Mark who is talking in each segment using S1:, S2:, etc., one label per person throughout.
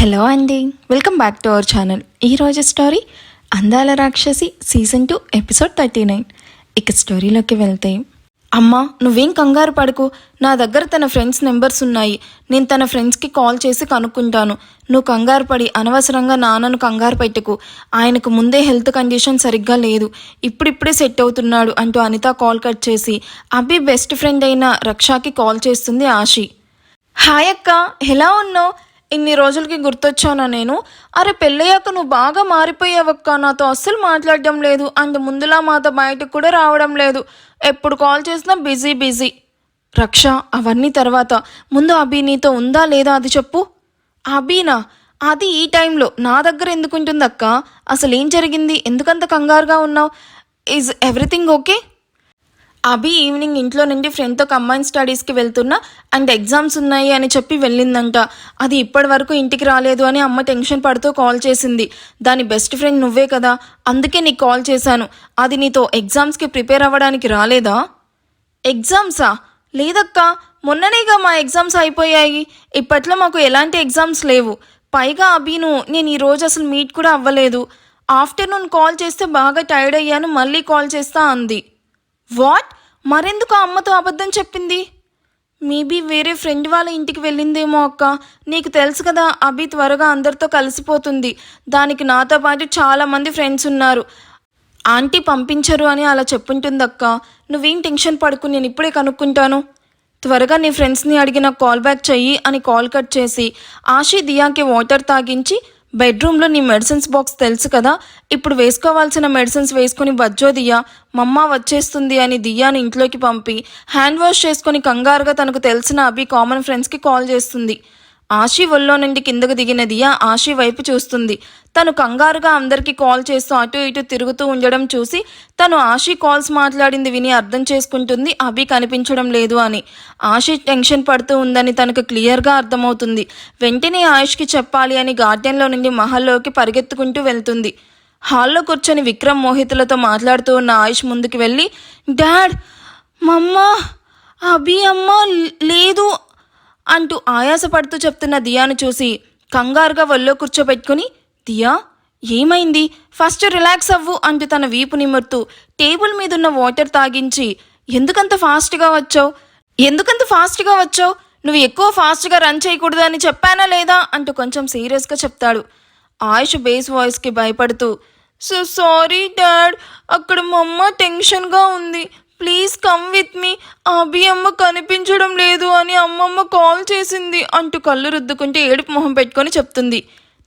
S1: Hello అండి, welcome back to our channel. ఈరోజు story అందాల రాక్షసి సీజన్ 2 ఎపిసోడ్ 39. ఇక స్టోరీలోకి వెళ్తే, అమ్మా నువ్వేం కంగారు పడకు, నా దగ్గర తన ఫ్రెండ్స్ నెంబర్స్ ఉన్నాయి. నేను తన ఫ్రెండ్స్కి కాల్ చేసి కనుక్కుంటాను. నువ్వు కంగారు పడి అనవసరంగా నాన్నను కంగారు పెట్టకు. ఆయనకు ముందే హెల్త్ కండిషన్ సరిగ్గా లేదు, ఇప్పుడిప్పుడే సెట్ అవుతున్నాడు అంటూ అనిత కాల్ కట్ చేసి అభి బెస్ట్ ఫ్రెండ్ అయిన రక్షాకి కాల్ చేస్తుంది ఆషి. హాయ్ అక్క, ఎలా ఉన్నావు? ఇన్ని రోజులకి గుర్తొచ్చానా నేను? అరే పెళ్ళయ్యాక నువ్వు బాగా మారిపోయావక్క, నాతో అస్సలు మాట్లాడడం లేదు అండ్ ముందులా మాతో బయటకు కూడా రావడం లేదు. ఎప్పుడు కాల్ చేసినా బిజీ. రక్ష అవన్నీ తర్వాత, ముందు అభి నీతో ఉందా లేదా అది చెప్పు. అభినా? అది ఈ టైంలో నా దగ్గర ఎందుకుంటుంది అక్క? అసలు ఏం జరిగింది? ఎందుకంత కంగారుగా ఉన్నావు? Is everything okay? Abhi evening ఇంట్లో నుండి ఫ్రెండ్తో కంబైన్ స్టడీస్కి వెళ్తున్నా అండ్ ఎగ్జామ్స్ ఉన్నాయి అని చెప్పి వెళ్ళిందంట. అది ఇప్పటి వరకు ఇంటికి రాలేదు అని అమ్మ టెన్షన్ పడుతూ కాల్ చేసింది. దాని బెస్ట్ ఫ్రెండ్ నువ్వే కదా, అందుకే నీకు కాల్ చేశాను. అది నీతో ఎగ్జామ్స్కి ప్రిపేర్ అవ్వడానికి రాలేదా? ఎగ్జామ్సా? లేదక్క, మొన్ననేగా మా ఎగ్జామ్స్ అయిపోయాయి. ఇప్పట్లో మాకు ఎలాంటి ఎగ్జామ్స్ లేవు. పైగా అభిను నేను ఈరోజు అసలు మీట్ కూడా అవ్వలేదు. ఆఫ్టర్నూన్ కాల్ చేస్తే బాగా టైర్డ్ అయ్యాను, మళ్ళీ కాల్ చేస్తా అంది. వాట్? మరెందుకు అమ్మతో అబద్ధం చెప్పింది? మేబీ వేరే ఫ్రెండ్ వాళ్ళ ఇంటికి వెళ్ళిందేమో అక్క. నీకు తెలుసు కదా అభి త్వరగా అందరితో కలిసిపోతుంది. దానికి నాతో పాటు చాలామంది ఫ్రెండ్స్ ఉన్నారు. ఆంటీ పంపించరు అని అలా చెప్పుంటుందక్క. నువ్వేం టెన్షన్ పడుకు, నేను ఇప్పుడే కనుక్కుంటాను. త్వరగా నీ ఫ్రెండ్స్ని అడిగి నాకు కాల్ బ్యాక్ చెయ్యి అని కాల్ కట్ చేసి ఆషి దియాకి వాటర్ తాగించి, బెడ్రూమ్లో నీ మెడిసిన్స్ బాక్స్ తెలుసు కదా, ఇప్పుడు వేసుకోవాల్సిన మెడిసిన్స్ వేసుకుని బజ్జో దియా, మమ్మ వచ్చేస్తుంది అని దియాని ఇంట్లోకి పంపి హ్యాండ్ వాష్ చేసుకుని కంగారుగా తనకు తెలిసిన అభి కామన్ ఫ్రెండ్స్కి కాల్ చేస్తుంది. ఆషి ఒళ్ళో నుండి కిందకు దిగిన దియా ఆషి వైపు చూస్తుంది. తను కంగారుగా అందరికీ కాల్ చేస్తూ అటు ఇటు తిరుగుతూ ఉండడం చూసి తను ఆషి కాల్స్ మాట్లాడింది విని అర్థం చేసుకుంటుంది అభి కనిపించడం లేదు అని. ఆషి టెన్షన్ పడుతూ ఉందని తనకు క్లియర్గా అర్థమవుతుంది. వెంటనే ఆయుష్కి చెప్పాలి అని గార్డెన్లో నుండి మహల్లోకి పరిగెత్తుకుంటూ వెళ్తుంది. హాల్లో కూర్చొని విక్రమ్ మోహితులతో మాట్లాడుతూ ఉన్న ఆయుష్ ముందుకు వెళ్ళి, డాడ్, మమ్మ, అభి అమ్మ లేదు అంటూ ఆయాసపడుతూ చెప్తున్న దియాను చూసి కంగారుగా ఒళ్ళో కూర్చోబెట్టుకుని, దియా ఏమైంది, ఫస్ట్ రిలాక్స్ అవ్వు అంటూ తన వీపు నిమురుతూ టేబుల్ మీదున్న వాటర్ తాగించి, ఎందుకంత ఫాస్ట్గా వచ్చావు? నువ్వు ఎక్కువ ఫాస్ట్గా రన్ చేయకూడదు అని చెప్పానా లేదా అంటూ కొంచెం సీరియస్గా చెప్తాడు. ఆయుష్ బేస్ వాయిస్కి భయపడుతూ, సో సారీ డాడ్, అక్కడ మా అమ్మ టెన్షన్గా ఉంది, ప్లీజ్ కమ్ విత్ మీ, అభి అమ్మ కనిపించడం లేదు అని అమ్మమ్మ కాల్ చేసింది అంటూ కళ్ళు రుద్దుకుంటే ఏడుపు మొహం పెట్టుకొని చెప్తుంది.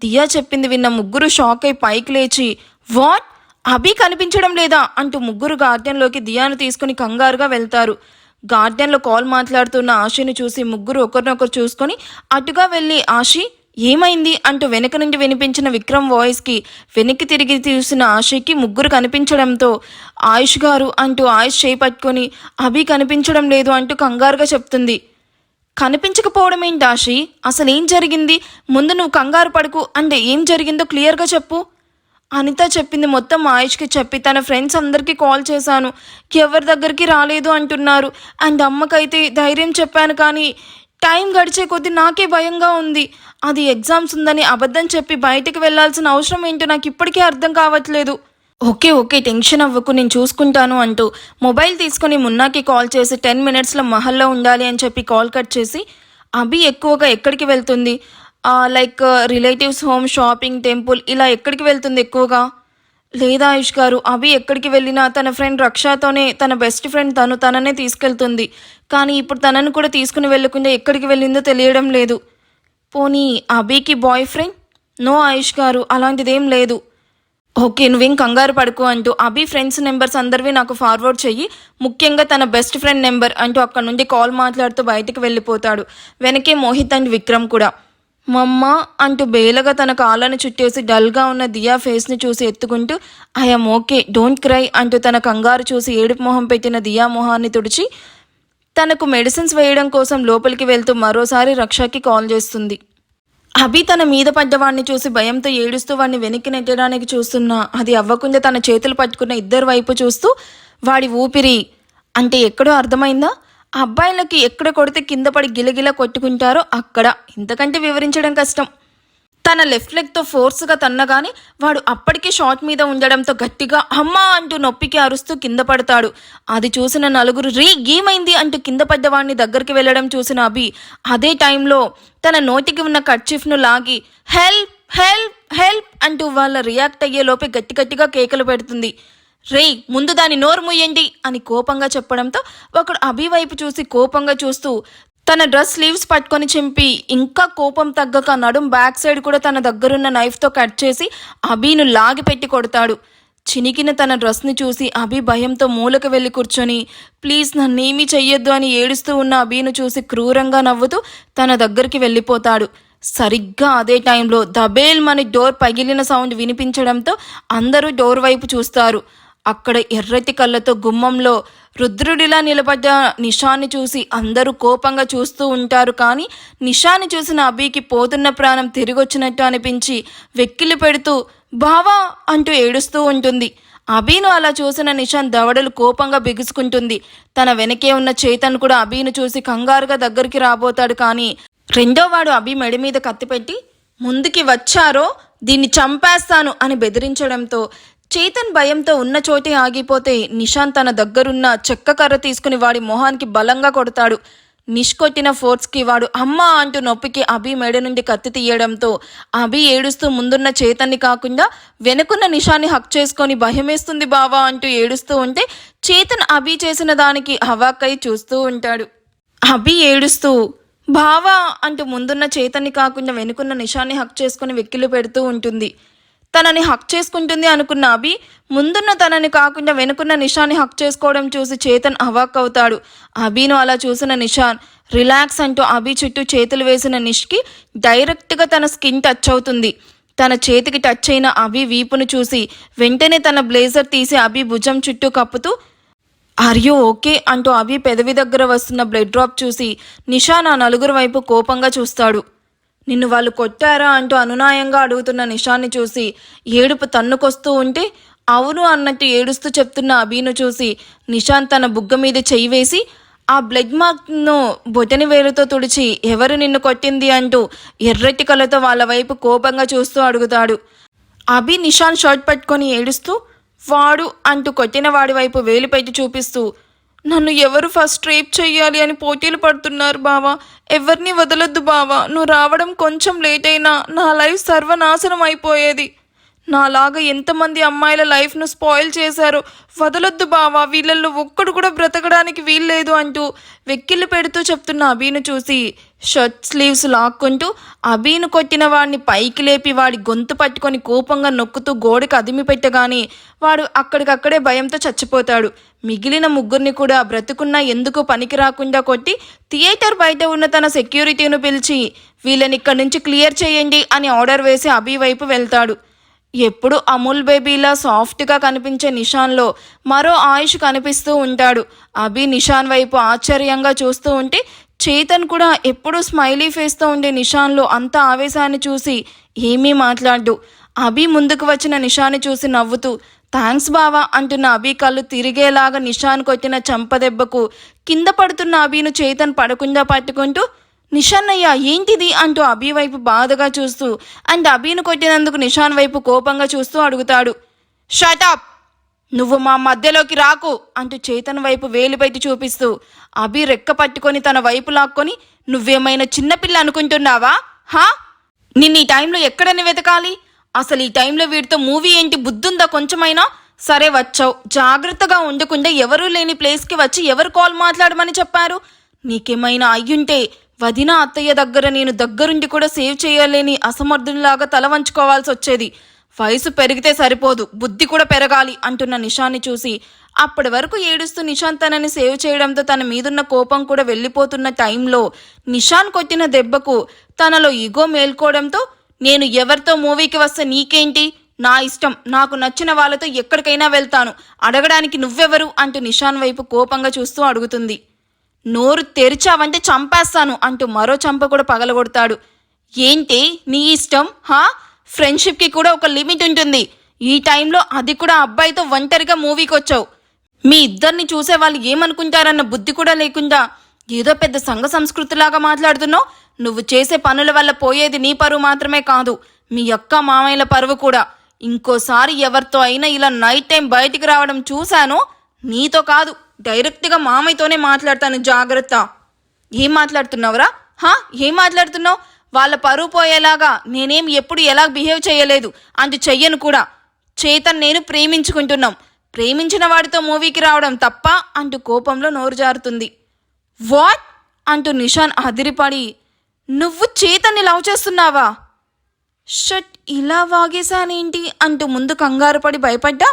S1: దియా చెప్పింది విన్న ముగ్గురు షాక్ అయి పైకి లేచి, వాట్, అభి కనిపించడం లేదా అంటూ ముగ్గురు గార్డెన్లోకి దియాను తీసుకుని కంగారుగా వెళ్తారు. గార్డెన్లో కాల్ మాట్లాడుతున్న ఆషిని చూసి ముగ్గురు ఒకరినొకరు చూసుకొని అటుగా వెళ్ళి, ఆషి ఏమైంది అంటూ వెనక నుండి వినిపించిన విక్రమ్ వాయిస్కి వెనక్కి తిరిగి చూసిన ఆషికి ముగ్గురు కనిపించడంతో, ఆయుష్ గారు అంటూ ఆయుష్ చేయి పట్టుకొని అభి కనిపించడం లేదు అంటూ కంగారుగా చెప్తుంది. కనిపించకపోవడం ఏంటి ఆషి, అసలు ఏం జరిగింది? ముందు నువ్వు కంగారు పడుకు అండ్ ఏం జరిగిందో క్లియర్గా చెప్పు. అనిత చెప్పింది మొత్తం ఆయుష్కి చెప్పి తన ఫ్రెండ్స్ అందరికీ కాల్ చేశాను, ఎవరి దగ్గరికి రాలేదు అంటున్నారు. అండ్ అమ్మకైతే ధైర్యం చెప్పాను, కానీ టైం గడిచే కొద్దీ నాకే భయంగా ఉంది. అది ఎగ్జామ్స్ ఉందని అబద్ధం చెప్పి బయటకు వెళ్లాల్సిన అవసరం ఏంటో నాకు ఇప్పటికీ అర్థం కావట్లేదు. ఓకే టెన్షన్ అవ్వకు, నేను చూసుకుంటాను అంటూ మొబైల్ తీసుకుని మున్నాకి కాల్ చేసి 10 minutesలో మహల్లో ఉండాలి అని చెప్పి కాల్ కట్ చేసి, అభి ఎక్కువగా ఎక్కడికి వెళ్తుంది? Like relatives home, shopping, temple, ఇలా ఎక్కడికి వెళ్తుంది ఎక్కువగా? లేదా ఆయుష్ గారు, అభి ఎక్కడికి వెళ్ళినా తన ఫ్రెండ్ రక్షాతోనే, తన బెస్ట్ ఫ్రెండ్ తననే తీసుకెళ్తుంది. కానీ ఇప్పుడు తనను కూడా తీసుకుని వెళ్ళకుండా ఎక్కడికి వెళ్ళిందో తెలియడం లేదు. పోనీ అభికి బాయ్ ఫ్రెండ్? నో ఆయుష్ గారు, అలాంటిదేం లేదు. ఓకే, నువ్వేం కంగారు పడుకో అంటూ అభి ఫ్రెండ్స్ నెంబర్స్ అందరివి నాకు ఫార్వర్డ్ చెయ్యి, ముఖ్యంగా తన బెస్ట్ ఫ్రెండ్ నెంబర్ అంటూ అక్కడ నుండి కాల్ మాట్లాడుతూ బయటకు వెళ్ళిపోతాడు. వెనకే మోహిత్ అండ్ విక్రమ్ కూడా. మమ్మ అంటూ బేలగా తన కాళ్ళను చుట్టేసి డల్గా ఉన్న దియా ఫేస్ని చూసి ఎత్తుకుంటూ, ఐఎమ్ ఓకే, డోంట్ క్రై అంటూ తన కంగారు చూసి ఏడుపు మొహం పెట్టిన దియా మొహాన్ని తుడిచి తనకు మెడిసిన్స్ వేయడం కోసం లోపలికి వెళ్తూ మరోసారి రక్షకి కాల్ చేస్తుంది. అభి తన మీద పడ్డవాడిని చూసి భయంతో ఏడుస్తూ వాడిని వెనక్కి నెట్టడానికి చూస్తున్నా అది అవ్వకుండా తన చేతులు పట్టుకున్న ఇద్దరు వైపు చూస్తూ, వాడి ఊపిరి అంటే ఎక్కడో అర్థమైందా? అబ్బాయిలకి ఎక్కడ కొడితే కింద పడి గిలగిల కొట్టుకుంటారో అక్కడ. ఇంతకంటే వివరించడం కష్టం. తన లెఫ్ట్ లెగ్తో ఫోర్స్గా తన్నగానే వాడు అప్పటికే షాట్ మీద ఉండడంతో గట్టిగా అమ్మా అంటూ నొప్పికి అరుస్తూ కింద పడతాడు. అది చూసిన నలుగురు ఏమైంది అంటూ కింద పడ్డవాడిని దగ్గరికి వెళ్ళడం చూసిన అభి అదే టైంలో తన నోటికి ఉన్న కర్చీఫ్ను లాగి హెల్ప్ హెల్ప్ హెల్ప్ అంటూ వాళ్ళ రియాక్ట్ అయ్యే లోపే గట్టి గట్టిగా కేకలు పెడుతుంది. ముందు దాని నోరు ముయ్యండి అని కోపంగా చెప్పడంతో ఒకడు అభి వైపు చూసి కోపంగా చూస్తూ తన డ్రెస్ స్లీవ్స్ పట్టుకొని చింపి ఇంకా కోపం తగ్గక నడుం బ్యాక్ సైడ్ కూడా తన దగ్గరున్న నైఫ్తో కట్ చేసి అభిను లాగి పెట్టి కొడతాడు. చినికిన తన డ్రెస్ని చూసి అభి భయంతో మూలకు వెళ్ళి కూర్చొని ప్లీజ్ నన్నేమీ చెయ్యొద్దు అని ఏడుస్తూ ఉన్న అభిను చూసి క్రూరంగా నవ్వుతూ తన దగ్గరికి వెళ్ళిపోతాడు. సరిగ్గా అదే టైంలో దబేల్మని డోర్ పగిలిన సౌండ్ వినిపించడంతో అందరూ డోర్ వైపు చూస్తారు. అక్కడ ఎర్రటి కళ్ళతో గుమ్మంలో రుద్రుడిలా నిలబడ్డ నిషాన్ని చూసి అందరూ కోపంగా చూస్తూ ఉంటారు. కానీ నిషాని చూసిన అభికి పోతున్న ప్రాణం తిరిగొచ్చినట్టు అనిపించి వెక్కిలి పెడుతూ బావా అంటూ ఏడుస్తూ ఉంటుంది. అభిను అలా చూసిన నిషాన్ దవడలు కోపంగా బిగుసుకుంటుంది. తన వెనకే ఉన్న చేతన్ కూడా అభిను చూసి కంగారుగా దగ్గరికి రాబోతాడు. కానీ రెండోవాడు అభి మెడ మీద కత్తిపెట్టి ముందుకి వచ్చారో దీన్ని చంపేస్తాను అని బెదిరించడంతో చేతన్ భయంతో ఉన్న చోటే ఆగిపోతే నిషాన్ తన దగ్గరున్న చెక్క కర్ర తీసుకుని వాడి మొహానికి బలంగా కొడతాడు. నిష్కొట్టిన ఫోర్స్కి వాడు అమ్మా అంటూ నొప్పికి అభి మెడ నుండి కత్తి తీయడంతో అభి ఏడుస్తూ ముందున్న చేతన్ని కాకుండా వెనుకున్న నిషాన్ని హక్ చేసుకొని భయమేస్తుంది బావా అంటూ ఏడుస్తూ ఉంటే చేతన్ అభి చేసిన దానికి హవాక్కై చూస్తూ ఉంటాడు. అభి ఏడుస్తూ బావా అంటూ ముందున్న చేతన్ని కాకుండా వెనుకున్న నిషాన్ని హక్ చేసుకుని వెక్కిలు పెడుతూ ఉంటుంది. తనని హక్ చేసుకుంటుంది అనుకున్న అభి ముందున్న తనని కాకుండా వెనుకున్న నిషాన్ని హక్ చేసుకోవడం చూసి చేతన్ అవాక్ అవుతాడు. అభిను అలా చూసిన నిషాన్ రిలాక్స్ అంటూ అభి చుట్టూ చేతులు వేసిన నిష్కి డైరెక్ట్గా తన స్కిన్ టచ్ అవుతుంది. తన చేతికి టచ్ అయిన అభి వీపును చూసి వెంటనే తన బ్లేజర్ తీసి అభి భుజం చుట్టూ కప్పుతూ ఆర్ యూ ఓకే అంటూ అభి పెదవి దగ్గర వస్తున్న బ్లడ్ డ్రాప్ చూసి నిషాన్ ఆ నలుగురు వైపు కోపంగా చూస్తాడు. నిన్ను వాళ్ళు కొట్టారా అంటూ అనునాయంగా అడుగుతున్న నిషాన్ని చూసి ఏడుపు తన్నుకొస్తూ ఉంటే అవును అన్నట్టు ఏడుస్తూ చెప్తున్న అభిను చూసి నిషాన్ తన బుగ్గ మీద చెయ్యి వేసి ఆ బ్లడ్ మార్క్ను బొటని వేలుతో తుడిచి ఎవరు నిన్ను కొట్టింది అంటూ ఎర్రటి కళ్ళతో వాళ్ళ వైపు కోపంగా చూస్తూ అడుగుతాడు. అభి నిషాన్ షర్ట్ పట్టుకొని ఏడుస్తూ వాడు అంటూ కొట్టిన వాడి వైపు వేలు పెట్టి చూపిస్తూ నన్ను ఎవరు ఫస్ట్ రేప్ చెయ్యాలి అని పోటీలు పడుతున్నారు బావా, ఎవరిని వదలొద్దు బావా, నువ్వు రావడం కొంచెం లేట్ అయినా నా లైఫ్ సర్వనాశనం అయిపోయేది, నాలాగా ఎంతమంది అమ్మాయిల లైఫ్ను స్పాయిల్ చేశారో, వదలొద్దు బావా, వీళ్ళల్లో ఒక్కడు కూడా బ్రతకడానికి వీల్లేదు అంటూ వెక్కిళ్ళు పెడుతూ చెప్తున్న అభిను చూసి షర్ట్ స్లీవ్స్ లాక్కుంటూ అభిను కొట్టిన వాడిని పైకి లేపి వాడి గొంతు పట్టుకొని కోపంగా నొక్కుతూ గోడకి అదిమి పెట్టగానే వాడు అక్కడికక్కడే భయంతో చచ్చిపోతాడు. మిగిలిన ముగ్గురిని కూడా బ్రతుకున్నా ఎందుకు పనికి రాకుండా కొట్టి థియేటర్ బయట ఉన్న తన సెక్యూరిటీను పిలిచి వీళ్ళని ఇక్కడి నుంచి క్లియర్ చేయండి అని ఆర్డర్ వేసి అభి వైపు వెళ్తాడు. ఎప్పుడు అమూల్ బేబీలా సాఫ్ట్గా కనిపించే నిషాన్లో మరో ఆయుష్ కనిపిస్తూ ఉంటాడు. అభి నిషాన్ వైపు ఆశ్చర్యంగా చూస్తూ ఉంటే చేతన్ కూడా ఎప్పుడూ స్మైలీ ఫేస్తో ఉండే నిషాన్లో అంత ఆవేశాన్ని చూసి ఏమీ మాట్లాడు. అభి ముందుకు వచ్చిన నిషాన్ని చూసి నవ్వుతూ థ్యాంక్స్ బావా అంటున్న అభి కళ్ళు తిరిగేలాగా నిషాన్ కొట్టిన చంపదెబ్బకు కింద పడుతున్న అభిను చేతన్ పడకుండా పట్టుకుంటూ నిషాన్ అయ్యా ఏంటిది అంటూ అభి వైపు బాధగా చూస్తూ అండ్ అభిను కొట్టినందుకు నిషాన్ వైపు కోపంగా చూస్తూ అడుగుతాడు. షటప్, నువ్వు మా మధ్యలోకి రాకు అంటూ చేతన్ వైపు వేలు పెట్టి చూపిస్తూ అభి రెక్క పట్టుకొని తన వైపు లాక్కొని నువ్వేమైనా చిన్నపిల్ల అనుకుంటున్నావా? నిన్ను ఈ టైంలో ఎక్కడని వెతకాలి? అసలు ఈ టైంలో వీడితో మూవీ ఏంటి, బుద్ధుందా కొంచెమైనా? సరే వచ్చావు, జాగ్రత్తగా ఉండకుండా ఎవరూ లేని ప్లేస్కి వచ్చి ఎవరు కాల్ మాట్లాడమని చెప్పారు? నీకేమైనా అయ్యుంటే వదిన అత్తయ్య దగ్గర నేను దగ్గరుండి కూడా సేవ్ చేయలేని అసమర్థునిలాగా తల వంచుకోవాల్సి వచ్చేది. వయసు పెరిగితే సరిపోదు, బుద్ధి కూడా పెరగాలి అంటున్న నిషాన్ని చూసి అప్పటి వరకు ఏడుస్తూ నిషాన్ తనని సేవ్ చేయడంతో తన మీదున్న కోపం కూడా వెళ్ళిపోతున్న టైంలో నిషాన్ కొట్టిన దెబ్బకు తనలో ఈగో మేల్కోవడంతో నేను ఎవరితో మూవీకి వస్తే నీకేంటి, నా ఇష్టం, నాకు నచ్చిన వాళ్ళతో ఎక్కడికైనా వెళ్తాను, అడగడానికి నువ్వెవరు అంటూ నిషాన్ వైపు కోపంగా చూస్తూ అడుగుతుంది. నోరు తెరిచావంటే చంపేస్తాను అంటూ మరో చంప కూడా పగలగొడతాడు. ఏంటి నీ ఇష్టం? ఫ్రెండ్షిప్కి కూడా ఒక లిమిట్ ఉంటుంది. ఈ టైంలో అది కూడా అబ్బాయితో ఒంటరిగా మూవీకి వచ్చావు. మీ ఇద్దరిని చూసే వాళ్ళు ఏమనుకుంటారన్న బుద్ధి కూడా లేకుండా ఏదో పెద్ద సంఘ సంస్కృతిలాగా మాట్లాడుతున్నావు. నువ్వు చేసే పనుల వల్ల పోయేది నీ పరువు మాత్రమే కాదు, మీ అక్క మామయ్యల పరువు కూడా. ఇంకోసారి ఎవరితో అయినా ఇలా నైట్ టైం బయటికి రావడం చూశాను, నీతో కాదు డైరెక్ట్గా మామయ్యతోనే మాట్లాడతాను, జాగ్రత్త. ఏం మాట్లాడుతున్నావురా? ఏం మాట్లాడుతున్నావు? వాళ్ళ పరువు పోయేలాగా నేనేం ఎప్పుడు ఎలా బిహేవ్ చేయలేదు, అందు చెయ్యను కూడా. చేతన్ నేను ప్రేమించుకుంటున్నాం, ప్రేమించిన వాడితో మూవీకి రావడం తప్ప అంటూ కోపంలో నోరు జారుతుంది. వాట్ అంటూ నిషాన్ అదిరిపడి, నువ్వు చేతన్ని లవ్ చేస్తున్నావా? షట్, ఇలా వాగేశానేంటి అంటూ ముందు కంగారు పడి భయపడ్డా.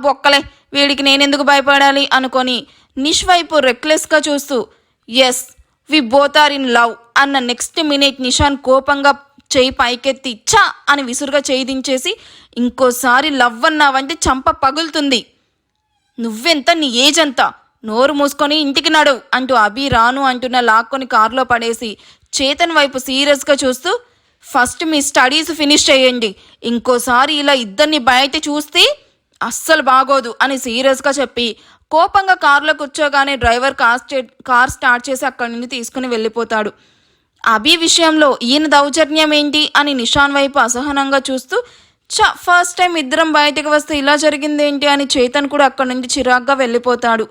S1: బొక్కలే, వీడికి నేనెందుకు భయపడాలి అనుకొని నిష్ వైపు రెక్లెస్గా చూస్తూ, yes we both are in love అన్న నెక్స్ట్ మినిట్ నిషాన్ కోపంగా చేయి పైకెత్తి ఛా అని విసురుగా చేయి దించేసి, ఇంకోసారి లవ్ అన్నావంటే చంప పగులుతుంది. నువ్వెంత, నీ ఏజ్ అంతా, నోరు మూసుకొని ఇంటికి నడువు అంటూ అభి రాను అంటున్న లాక్కొని కారులో పడేసి చేతన్ వైపు సీరియస్గా చూస్తూ, ఫస్ట్ మీ స్టడీస్ ఫినిష్ చేయండి, ఇంకోసారి ఇలా ఇద్దరిని బయట చూస్తే అస్సలు బాగోదు అని సీరియస్గా చెప్పి కోపంగా కారులో కూర్చోగానే డ్రైవర్ కార్ స్టార్ట్ చేసి అక్కడి నుండి తీసుకుని వెళ్ళిపోతాడు. అభి విషయంలో ఈయన దౌర్జన్యం ఏంటి అని నిషాన్ వైపు అసహనంగా చూస్తూ, ఫస్ట్ టైం ఇద్దరం బయటకు వస్తే ఇలా జరిగిందేంటి అని చేతన్ కూడా అక్కడి నుండి చిరాగ్గా వెళ్ళిపోతాడు.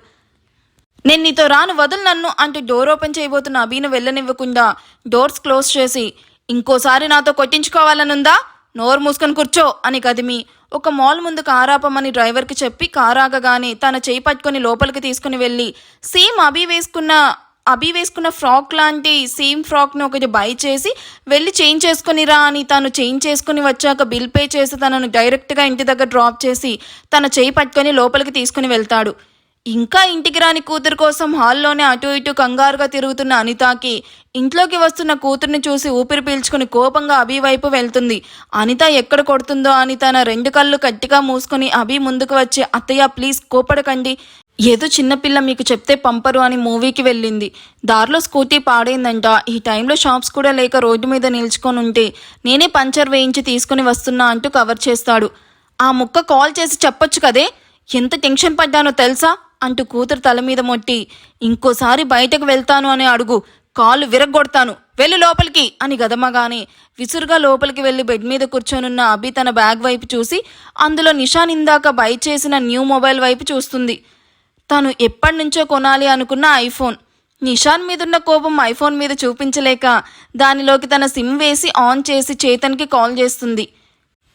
S1: నేను నీతో రాను, వదులు నన్ను అంటూ డోర్ ఓపెన్ చేయబోతున్న అభిను వెళ్ళనివ్వకుండా డోర్స్ క్లోజ్ చేసి, ఇంకోసారి నాతో కొట్టించుకోవాలనుందా, నోరు మూసుకొని కూర్చో అని కదిమి ఒక మాల్ ముందు కారాపమని డ్రైవర్కి చెప్పి కారాగగానే తన చేయి పట్టుకొని లోపలికి తీసుకుని వెళ్ళి సేమ్ అభి వేసుకున్న ఫ్రాక్ లాంటి సేమ్ ఫ్రాక్ను ఒకటి బై చేసి వెళ్ళి చేంజ్ చేసుకుని రా అని తను చేంజ్ చేసుకుని వచ్చాక బిల్ పే చేసి తనను డైరెక్ట్గా ఇంటి దగ్గర డ్రాప్ చేసి తన చేయి పట్టుకొని లోపలికి తీసుకుని వెళ్తాడు. ఇంకా ఇంటికి రాని కూతురు కోసం హాల్లోనే అటు ఇటు కంగారుగా తిరుగుతున్న అనితకి ఇంట్లోకి వస్తున్న కూతుర్ని చూసి ఊపిరి పీల్చుకుని కోపంగా అభి వైపు వెళ్తుంది. అనిత ఎక్కడ కొడుతుందో అని తన రెండు కళ్ళు గట్టిగా మూసుకొని అభి ముందుకు వచ్చి, అత్తయ్య ప్లీజ్ కోపడకండి, ఏదో చిన్నపిల్ల మీకు చెప్తే పంపరు అని మూవీకి వెళ్ళింది, దారిలో స్కూటీ పాడైందంట, ఈ టైంలో షాప్స్ కూడా లేక రోడ్డు మీద నిల్చుకొని ఉంటే నేనే పంచర్ వేయించి తీసుకుని వస్తున్నా అంటూ కవర్ చేస్తాడు. ఆ ముక్క కాల్ చేసి చెప్పొచ్చు కదే, ఎంత టెన్షన్ పడ్డానో తెలుసా అంటూ కూతురు తల మీద మొట్టి, ఇంకోసారి బయటకు వెళ్తాను అని అడుగు, కాళ్ళు విరగ్గొడతాను, వెళ్ళు లోపలికి అని గదమగానే విసురుగా లోపలికి వెళ్ళి బెడ్ మీద కూర్చొనున్న అభి తన బ్యాగ్ వైపు చూసి అందులో నిషాన్ ఇందాక బై చేసిన న్యూ మొబైల్ వైపు చూస్తుంది. తను ఎప్పటి నుంచో కొనాలి అనుకున్న ఐఫోన్. నిషాన్ మీదున్న కోపం ఐఫోన్ మీద చూపించలేక దానిలోకి తన సిమ్ వేసి ఆన్ చేసి చేతన్కి కాల్ చేస్తుంది.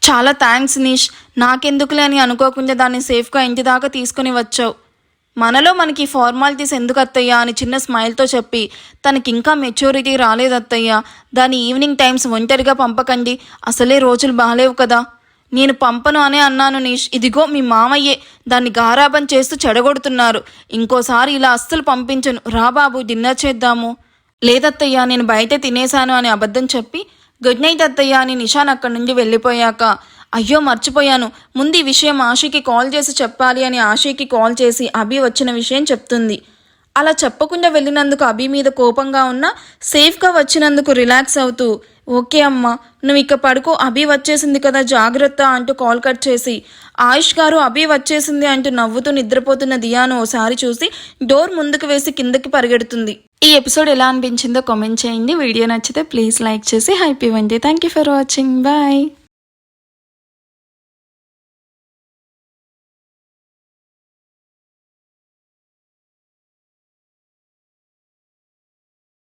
S1: చాలా థ్యాంక్స్ నిష్, నాకెందుకులే అని అనుకోకుండా దాన్ని సేఫ్గా ఇంటి దాకా తీసుకుని వచ్చావు, మనలో మనకి ఫార్మాలిటీస్ ఎందుకు అత్తయ్యా అని చిన్న స్మైల్తో చెప్పి, తనకింకా మెచ్యూరిటీ రాలేదత్తయ్యా, దాన్ని ఈవినింగ్ టైమ్స్ ఒంటరిగా పంపకండి, అసలే రోజులు బాగాలేవు కదా. నేను పంపను అనే అన్నాను నిష్, ఇదిగో మీ మామయ్యే దాన్ని గారాబం చేస్తూ చెడగొడుతున్నారు, ఇంకోసారి ఇలా అస్సలు పంపించను, రా బాబు డిన్నర్ చేద్దాము. లేదత్తయ్యా నేను బయట తినేశాను అని అబద్ధం చెప్పి గుడ్ నైట్ అత్తయ్య అని నిషాన్ అక్కడి నుండి వెళ్ళిపోయాక, అయ్యో మర్చిపోయాను, ముందు ఈ విషయం ఆషికి కాల్ చేసి చెప్పాలి అని ఆషికి కాల్ చేసి అభి వచ్చిన విషయం చెప్తుంది. అలా చెప్పకుండా వెళ్ళినందుకు అభి మీద కోపంగా ఉన్నా సేఫ్గా వచ్చినందుకు రిలాక్స్ అవుతూ, ఓకే అమ్మా నువ్వు ఇక పడుకో, అభి వచ్చేసింది కదా జాగ్రత్త అంటూ కాల్ కట్ చేసి ఆయుష్ గారు అభి వచ్చేసింది అంటూ నవ్వుతూ నిద్రపోతున్న దియాను ఓసారి చూసి డోర్ ముందుకు వేసి కిందకి పరిగెడుతుంది. ఈ ఎపిసోడ్ ఎలా అనిపించిందో కామెంట్ చేయండి. వీడియో నచ్చితే ప్లీజ్ లైక్ చేసి హైప్ ఇవ్వండి. Thank you for watching. Bye.